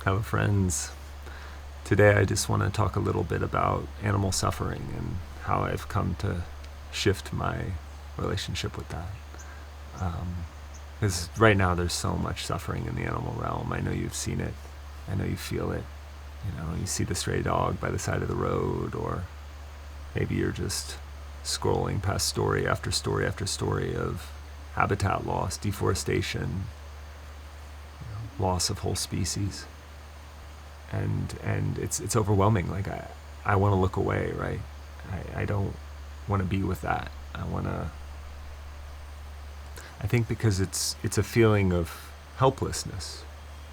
Hello, friends. Today I just want to talk a little bit about animal suffering and how I've come to shift my relationship with that. Because right now there's so much suffering in the animal realm. I know you've seen it. I know you feel it. You see the stray dog by the side of the road, or maybe you're just scrolling past story after story after story of habitat loss, deforestation, loss of whole species. And it's overwhelming. Like I want to look away, right? I don't want to be with that. I think because it's a feeling of helplessness,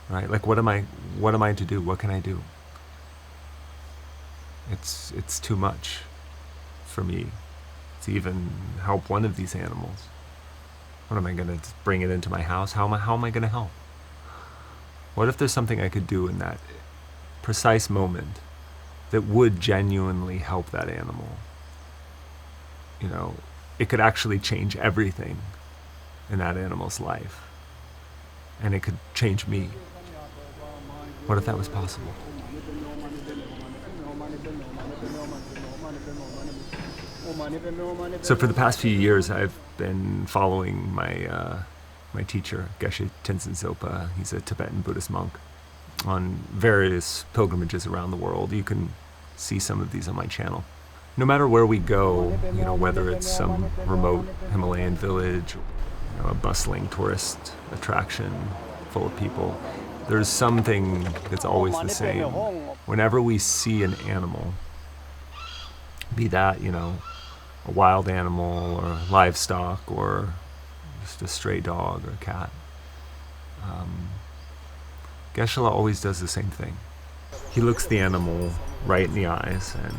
right? Like what am I to do? What can I do? It's too much for me to even help one of these animals. What am I going to bring it into my house? How am I going to help? What if there's something I could do in that precise moment that would genuinely help that animal? It could actually change everything in that animal's life, and it could change me. What if that was possible? So for the past few years, I've been following my teacher, Geshe Tenzin Zopa. He's a Tibetan Buddhist monk, on various pilgrimages around the world. You can see some of these on my channel. No matter where we go, whether it's some remote Himalayan village, a bustling tourist attraction full of people, there's something that's always the same. Whenever we see an animal, be that, a wild animal or livestock or just a stray dog or cat, Geshe-la always does the same thing. He looks the animal right in the eyes, and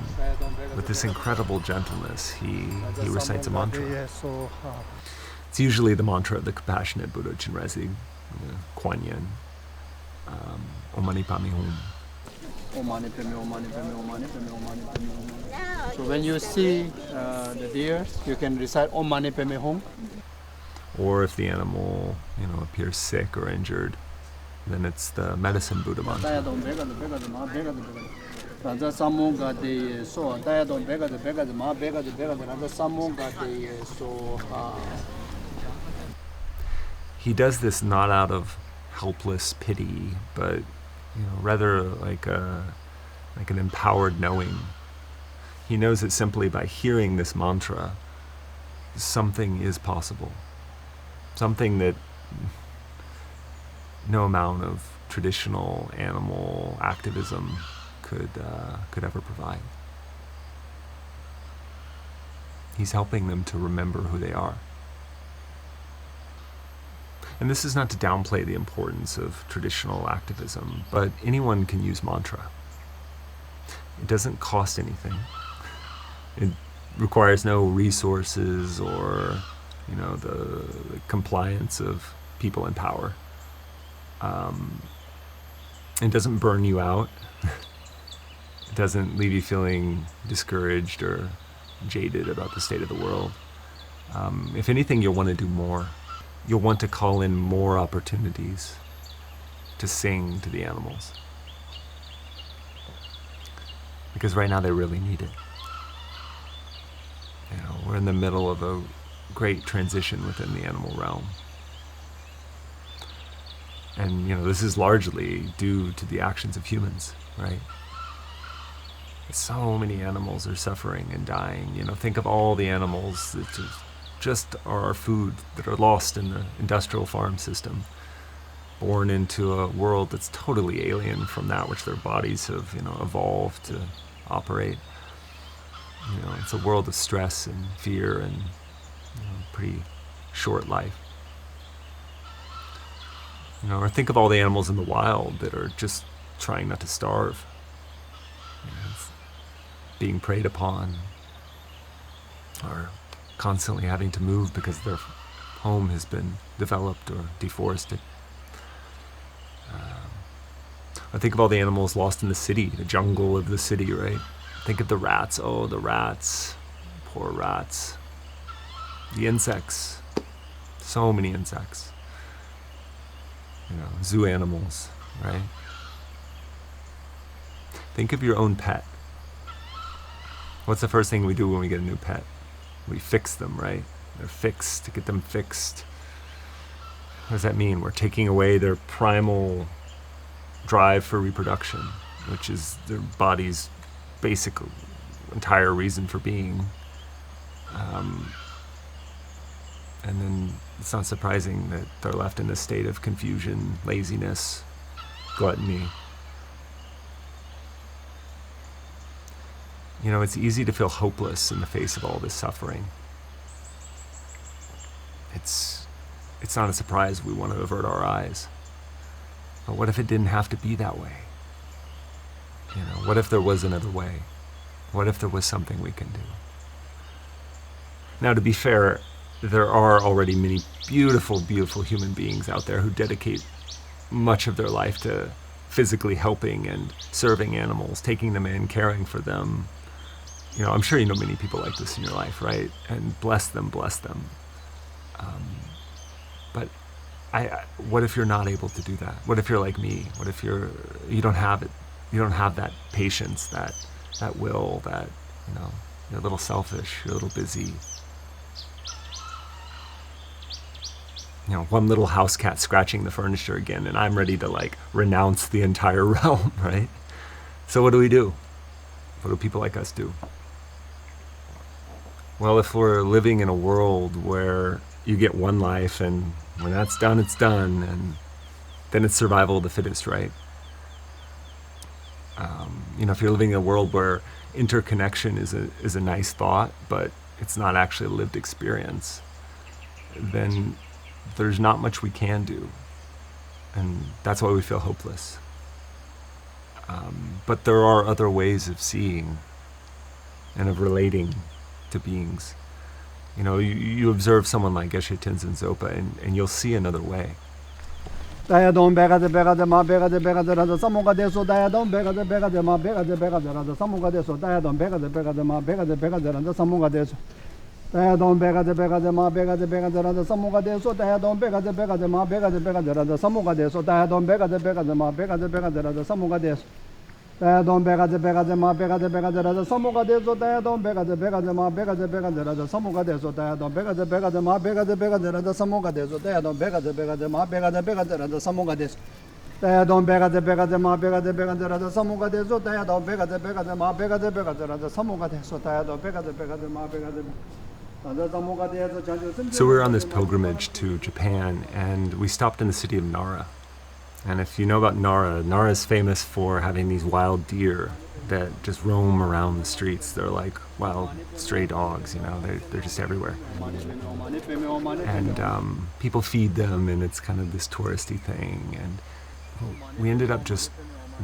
with this incredible gentleness, he recites a mantra. It's usually the mantra of the compassionate Buddha Chenrezig, Kuan Yin, Om Mani Padme Hum. So when you see the deer, you can recite Om Mani Padme Hum. Or if the animal, appears sick or injured, then it's the medicine Buddha mantra. He does this not out of helpless pity, but rather like an empowered knowing. He knows that simply by hearing this mantra, something is possible. Something that no amount of traditional animal activism could ever provide. He's helping them to remember who they are. And this is not to downplay the importance of traditional activism, but anyone can use mantra. It doesn't cost anything. It requires no resources or, the compliance of people in power. It doesn't burn you out. It doesn't leave you feeling discouraged or jaded about the state of the world. If anything, you'll want to do more. You'll want to call in more opportunities to sing to the animals. Because right now they really need it. We're in the middle of a great transition within the animal realm. And, this is largely due to the actions of humans, right? So many animals are suffering and dying. Think of all the animals that just are our food, that are lost in the industrial farm system, born into a world that's totally alien from that which their bodies have, evolved to operate. It's a world of stress and fear and pretty short life. Or think of all the animals in the wild that are just trying not to starve, being preyed upon, or constantly having to move because their home has been developed or deforested. Or think of all the animals lost in the city, the jungle of the city, right? Think of the rats. Oh, the rats. Poor rats. The insects. So many insects. Zoo animals, right? Think of your own pet. What's the first thing we do when we get a new pet? We fix them, right? They're fixed, to get them fixed. What does that mean? We're taking away their primal drive for reproduction, which is their body's basic, entire reason for being. And then it's not surprising that they're left in a state of confusion, laziness, gluttony. You know, it's easy to feel hopeless in the face of all this suffering. It's not a surprise we want to avert our eyes. But what if it didn't have to be that way? You know, what if there was another way? What if there was something we can do? Now, to be fair, there are already many beautiful, beautiful human beings out there who dedicate much of their life to physically helping and serving animals, taking them in, caring for them. You know, I'm sure you know many people like this in your life, right? And bless them, bless them. But what if you're not able to do that? What if you're like me? What if you don't have it? You don't have that patience, that will, that, you know, you're a little selfish, you're a little busy. You know, one little house cat scratching the furniture again, and I'm ready to like renounce the entire realm, right? So what do we do? What do people like us do? Well, if we're living in a world where you get one life and when that's done, it's done, and then it's survival of the fittest, right? You know, if you're living in a world where interconnection is a nice thought, but it's not actually a lived experience, then there's not much we can do. And that's why we feel hopeless. But there are other ways of seeing and of relating to beings. You know, you observe someone like Geshe Tenzin Zopa and you'll see another way. Dayadon bega de ma bega de rada samuga de so dayadon bega de ma bega de rada samuga de so dayadon bega de ma bega de rada samuga de so dayadon bega de ma bega de rada samuga de so dayadon bega de ma bega de rada samuga de so dayadon bega de ma bega de rada samuga de so dayadon bega de ma bega de rada samuga de so dayadon bega de ma bega de rada samuga de so dayadon bega de ma bega de rada samuga de so dayadon bega de ma bega de rada samuga de so dayadon bega de ma bega de rada samuga de so dayadon bega de ma bega de rada samuga de so dayadon bega de ma bega de So we were on this pilgrimage to Japan, and we stopped in the city of Nara. And if you know about Nara, Nara is famous for having these wild deer that just roam around the streets. They're like wild stray dogs, you know, they're just everywhere. And people feed them, and it's kind of this touristy thing. And we ended up just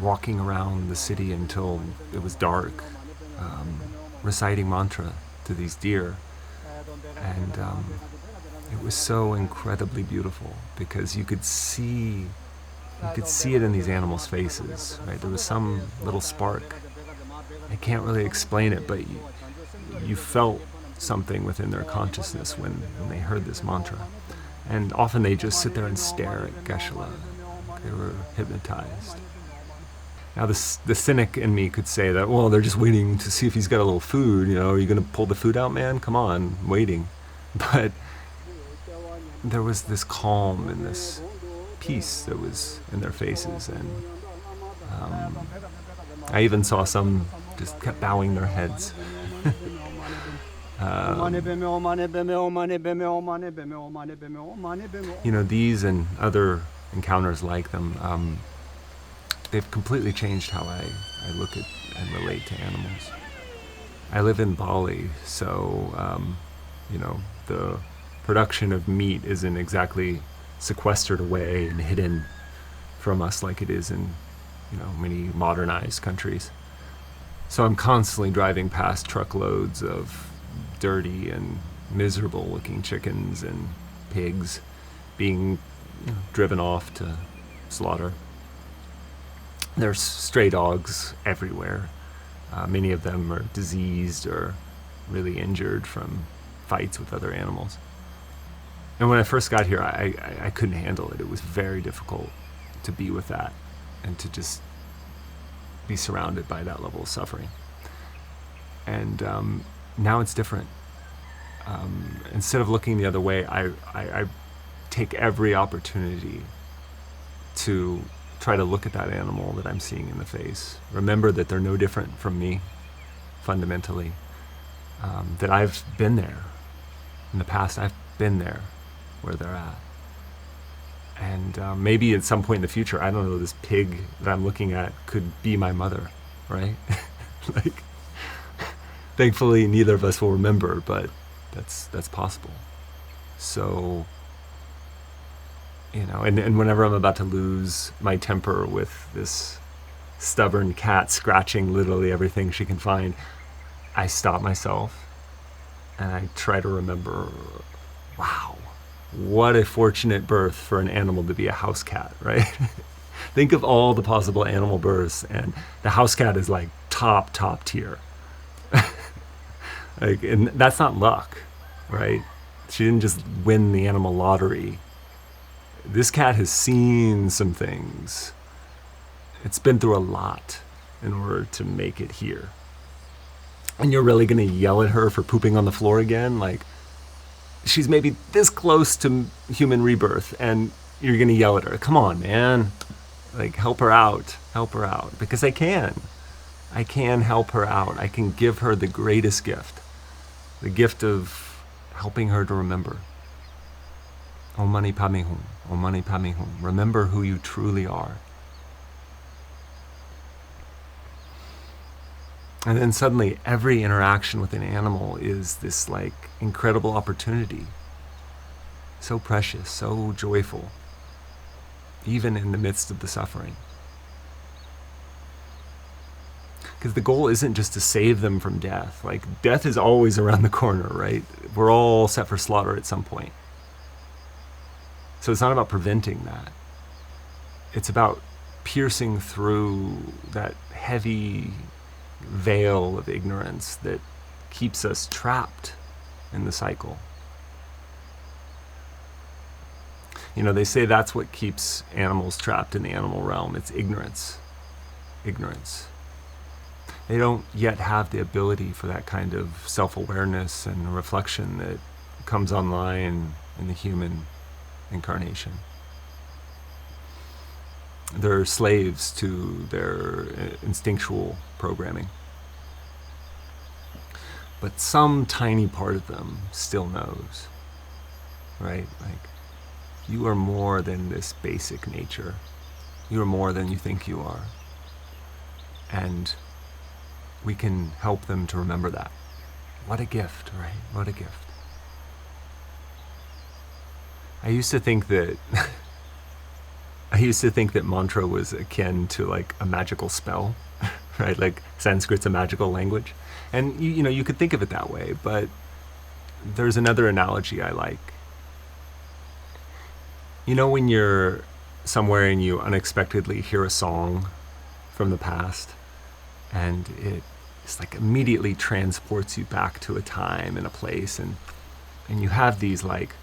walking around the city until it was dark, reciting mantra to these deer. And it was so incredibly beautiful because you could see it in these animals' faces, right? There was some little spark. I can't really explain it, but you felt something within their consciousness when they heard this mantra. And often they just sit there and stare at Geshe-la. They were hypnotized. Now, the cynic in me could say that, well, they're just waiting to see if he's got a little food. You know, are you going to pull the food out, man? Come on, waiting. But there was this calm and this peace that was in their faces. And I even saw some just kept bowing their heads. You know, these and other encounters like them, they've completely changed how I look at and relate to animals. I live in Bali, so, you know, the production of meat isn't exactly sequestered away and hidden from us like it is in, you know, many modernized countries. So I'm constantly driving past truckloads of dirty and miserable looking chickens and pigs being driven off to slaughter. There's stray dogs everywhere. Many of them are diseased or really injured from fights with other animals. And when I first got here, I couldn't handle it. It was very difficult to be with that and to just be surrounded by that level of suffering. And now it's different. Instead of looking the other way, I take every opportunity to try to look at that animal that I'm seeing in the face. Remember that they're no different from me, fundamentally. That I've been there. In the past, I've been there where they're at. And maybe at some point in the future, I don't know, this pig that I'm looking at could be my mother, right? Like, thankfully, neither of us will remember, but that's possible. So, and whenever I'm about to lose my temper with this stubborn cat scratching literally everything she can find, I stop myself and I try to remember, wow, what a fortunate birth for an animal to be a house cat, right? Think of all the possible animal births, and the house cat is like top tier. And that's not luck, right? She didn't just win the animal lottery. This cat has seen some things. It's been through a lot in order to make it here. And you're really going to yell at her for pooping on the floor again? Like, she's maybe this close to human rebirth, and you're going to yell at her. Come on, man. Like, help her out. Help her out. Because I can. I can help her out. I can give her the greatest gift. The gift of helping her to remember. Om Mani Padme Hum. Om Mani Padme Hum. Remember who you truly are. And then suddenly every interaction with an animal is this like incredible opportunity. So precious, so joyful, even in the midst of the suffering. Because the goal isn't just to save them from death. Like, death is always around the corner, right? We're all set for slaughter at some point. So it's not about preventing that. It's about piercing through that heavy veil of ignorance that keeps us trapped in the cycle. They say that's what keeps animals trapped in the animal realm. It's ignorance. Ignorance. They don't yet have the ability for that kind of self-awareness and reflection that comes online in the human incarnation. They're slaves to their instinctual programming. But some tiny part of them still knows, right? Like, you are more than this basic nature. You are more than you think you are. And we can help them to remember that. What a gift, right? What a gift. I used to think that mantra was akin to like a magical spell, right? Like Sanskrit's a magical language. And you could think of it that way, but there's another analogy I like. When you're somewhere and you unexpectedly hear a song from the past, and it's like immediately transports you back to a time and a place, and you have these like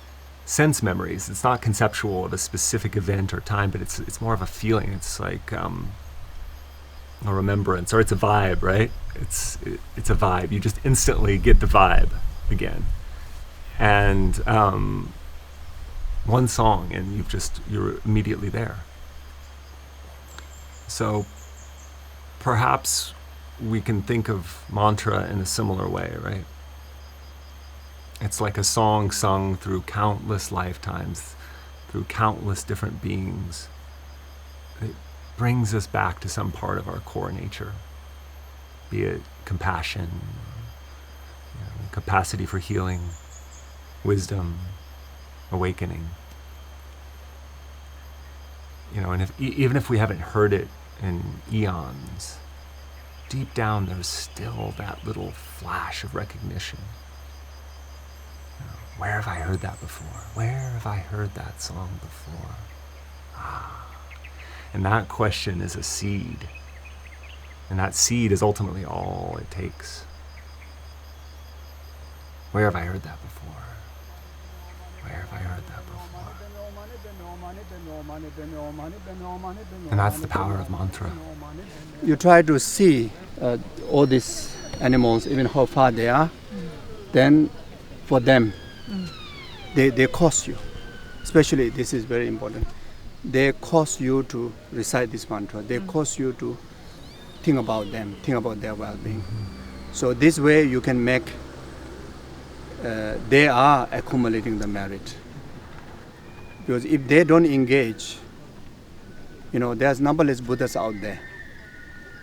sense memories. It's not conceptual of a specific event or time, but it's more of a feeling. It's like a remembrance, or it's a vibe, right? It's a vibe. You just instantly get the vibe again. And one song, and you're immediately there. So perhaps we can think of mantra in a similar way, right? It's like a song sung through countless lifetimes, through countless different beings. It brings us back to some part of our core nature, be it compassion, capacity for healing, wisdom, awakening. And even if we haven't heard it in eons, deep down there's still that little flash of recognition. Where have I heard that before? Where have I heard that song before? And that question is a seed. And that seed is ultimately all it takes. Where have I heard that before? Where have I heard that before? And that's the power of mantra. You try to see all these animals, even how far they are, then for them, they cause you. Especially, this is very important. They cause you to recite this mantra. They cause you to think about them, think about their well-being. So this way you can make, they are accumulating the merit. Because if they don't engage, there's numberless Buddhas out there.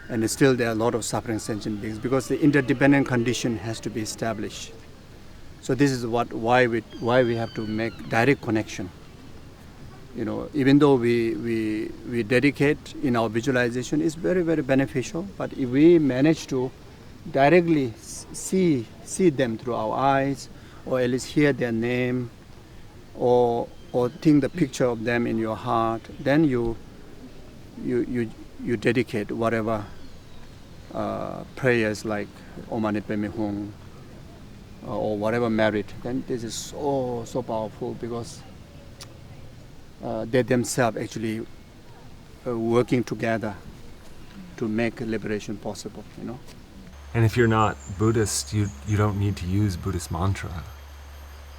And still there are a lot of suffering sentient beings because the interdependent condition has to be established. So this is why we have to make direct connection. Even though we dedicate in our visualization, is very, very beneficial. But if we manage to directly see them through our eyes, or at least hear their name, or think the picture of them in your heart, then you dedicate whatever prayers like Om Mani Padme Hum or whatever merit. Then this is so powerful because they themselves actually working together to make liberation possible. And if you're not Buddhist, you don't need to use Buddhist mantra.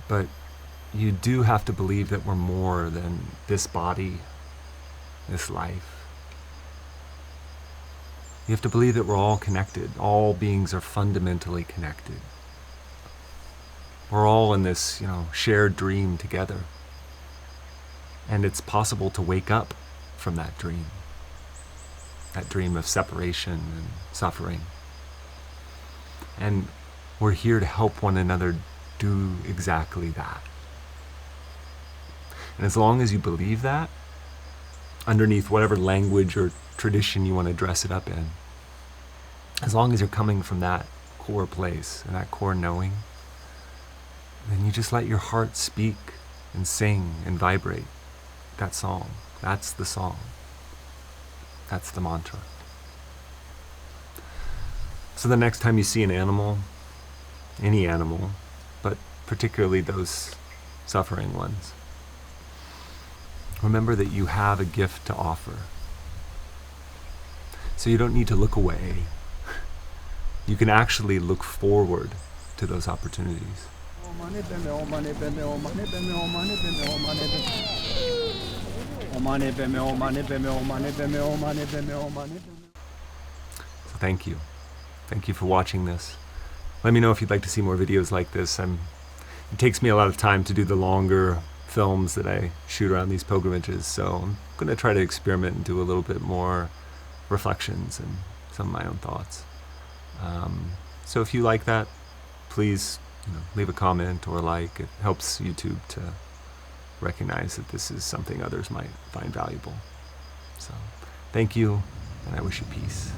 But you do have to believe that we're more than this body, this life. You have to believe that we're all connected. All beings are fundamentally connected. We're all in this, shared dream together. And it's possible to wake up from that dream of separation and suffering. And we're here to help one another do exactly that. And as long as you believe that, underneath whatever language or tradition you want to dress it up in, as long as you're coming from that core place and that core knowing, then you just let your heart speak and sing and vibrate that song. That's the song. That's the mantra. So the next time you see an animal, any animal, but particularly those suffering ones, remember that you have a gift to offer. So you don't need to look away. You can actually look forward to those opportunities. So thank you. Thank you for watching this. Let me know if you'd like to see more videos like this. It takes me a lot of time to do the longer films that I shoot around these pilgrimages, so I'm going to try to experiment and do a little bit more reflections and some of my own thoughts. So if you like that, please leave a comment or like. It helps YouTube to recognize that this is something others might find valuable. So thank you, and I wish you peace.